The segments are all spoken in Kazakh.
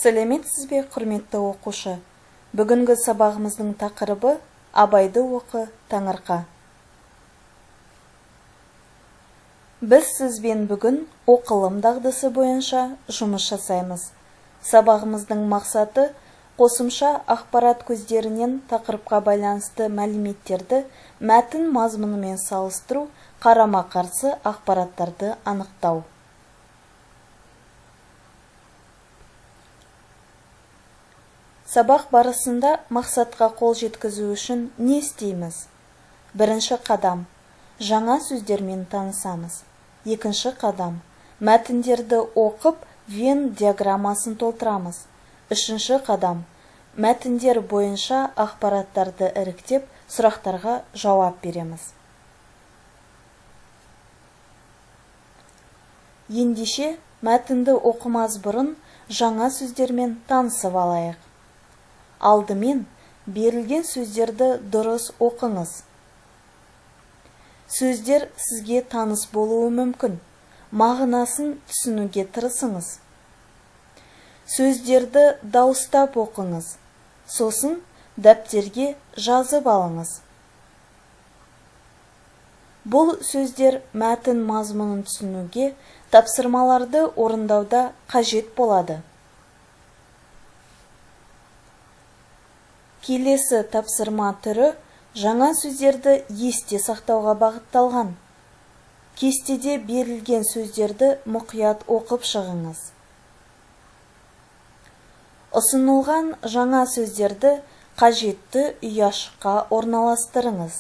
Сәлеметсіз бе, құрметті оқушы? Бүгінгі сабағымыздың тақырыбы Абайды оқы, Таңырқа. Біз сізбен бүгін оқылым дағдысы бойынша жұмыс жасаймыз. Сабағымыздың мақсаты қосымша ақпарат көздерінен тақырыпқа байланысты мәліметтерді мәтін мазмұнымен салыстыру, қарама-қарсы ақпараттарды анықтау. Сабақ барысында мақсатқа қол жеткізу үшін не істейміз? Бірінші қадам – жаңа сөздермен танысамыз. Екінші қадам – мәтіндерді оқып, Вен диаграммасын толтырамыз. Үшінші қадам – мәтіндер бойынша ақпараттарды іріктеп, сұрақтарға жауап береміз. Ендеше, мәтінді оқымас бұрын жаңа сөздермен танысып алайық. Алдымен берілген сөздерді дұрыс оқыңыз. Сөздер сізге таныс болуы мүмкін. Мағынасын түсінуге тырысыңыз. Сөздерді дауыстап оқыңыз. Сосын дәптерге жазып алыңыз. Бұл сөздер мәтін мазмұнын түсінуге, тапсырмаларды орындауда қажет болады. Келесі тапсырма түрі жаңа сөздерді есте сақтауға бағытталған. Кестеде берілген сөздерді мұқият оқып шығыңыз. Ұсынылған жаңа сөздерді қажетті ұяшыққа орналастырыңыз.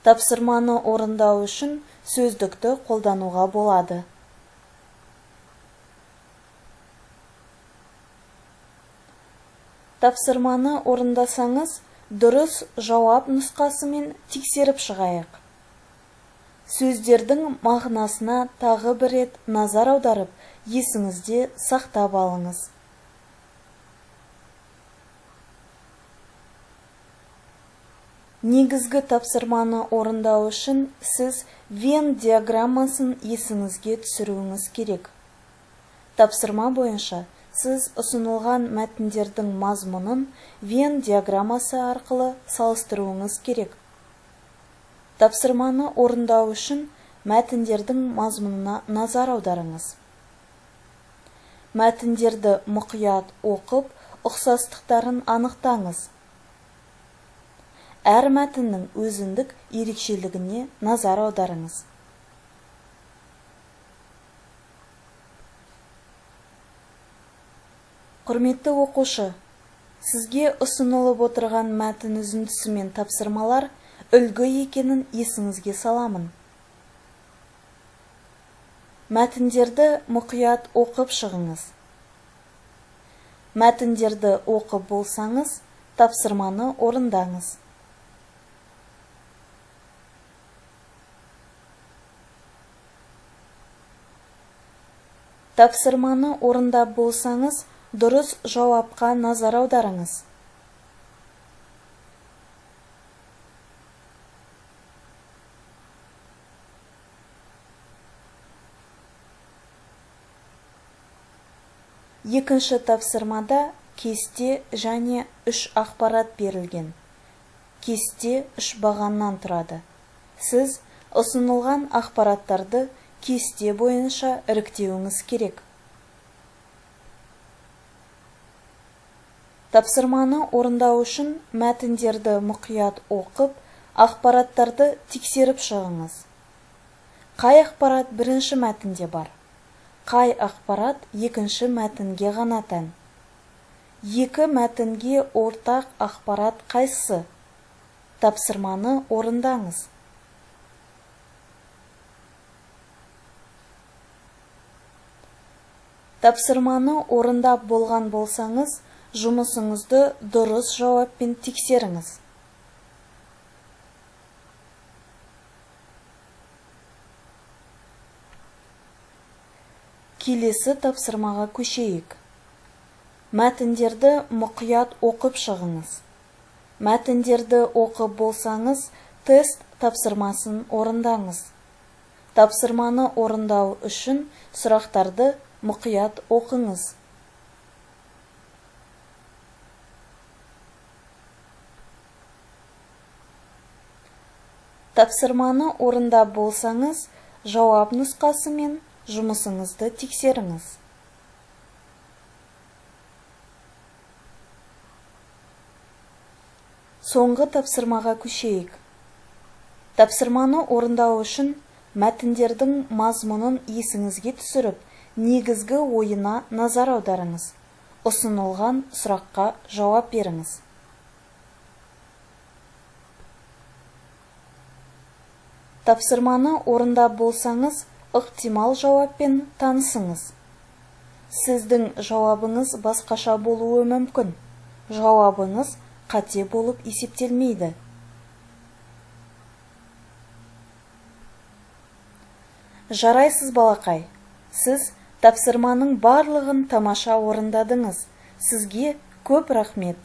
Тапсырманы орындау үшін сөздікті қолдануға болады. Тапсырманы орындасаңыз, дұрыс жауап нұсқасымен тексеріп шығайық. Сөздердің мағынасына тағы бір рет назар аударып, есіңізде сақтап алыңыз. Негізгі тапсырманы орындау үшін сіз Вен диаграммасын есіңізге түсіруіңіз керек. Тапсырма бойынша сіз ұсынылған мәтіндердің мазмұнын Вен диаграммасы арқылы салыстыруыңыз керек. Тапсырманы орындау үшін мәтіндердің мазмұнына назар аударыңыз. Мәтіндерді мұқият оқып, ұқсастықтарын анықтаңыз. Әр мәтіннің өзіндік ерекшелігіне назар аударыңыз. Құрметті оқушы, сізге ұсынылып отырған мәтін үзіндісі мен тапсырмалар үлгі екенін есіңізге саламын. Мәтіндерді мұқият оқып шығыңыз. Мәтіндерді оқып болсаңыз, тапсырманы орындаңыз. Тапсырманы орындап болсаңыз, дұрыс жауапқа назар аударыңыз. Екінші тапсырмада кесте және 3 ақпарат берілген. Кесте 3 бағаннан тұрады. Сіз ұсынылған ақпараттарды кесте бойынша іріктеуіңіз керек. Тапсырманы орындау үшін мәтіндерді мұқият оқып, ақпараттарды тексеріп шығыңыз. Қай ақпарат бірінші мәтінде бар? Қай ақпарат екінші мәтінге ғана тән? Екі мәтінге ортақ ақпарат қайсысы? Тапсырманы орындаңыз. Тапсырманы орындап болған болсаңыз, жұмысыңызды дұрыс жауаппен тексеріңіз. Келесі тапсырмаға көшейік. Мәтіндерді мұқият оқып шығыңыз. Мәтіндерді оқып болсаңыз, тест тапсырмасын орындаңыз. Тапсырманы орындау үшін сұрақтарды мұқият оқыңыз. Тапсырманы орындап болсаңыз, жауап нұсқасымен жұмысыңызды тексеріңіз. Соңғы тапсырмаға көшейік. Тапсырманы орындау үшін мәтіндердің мазмұнын есіңізге түсіріп, негізгі ойына назар аударыңыз. Ұсынылған сұраққа жауап беріңіз. Тапсырманы орындап болсаңыз, ықтимал жауаппен танысыңыз. Сіздің жауабыңыз басқаша болуы мүмкін. Жауабыңыз қате болып есептелмейді. Жарайсыз балақай, сіз тапсырманың барлығын тамаша орындадыңыз. Сізге көп рахмет.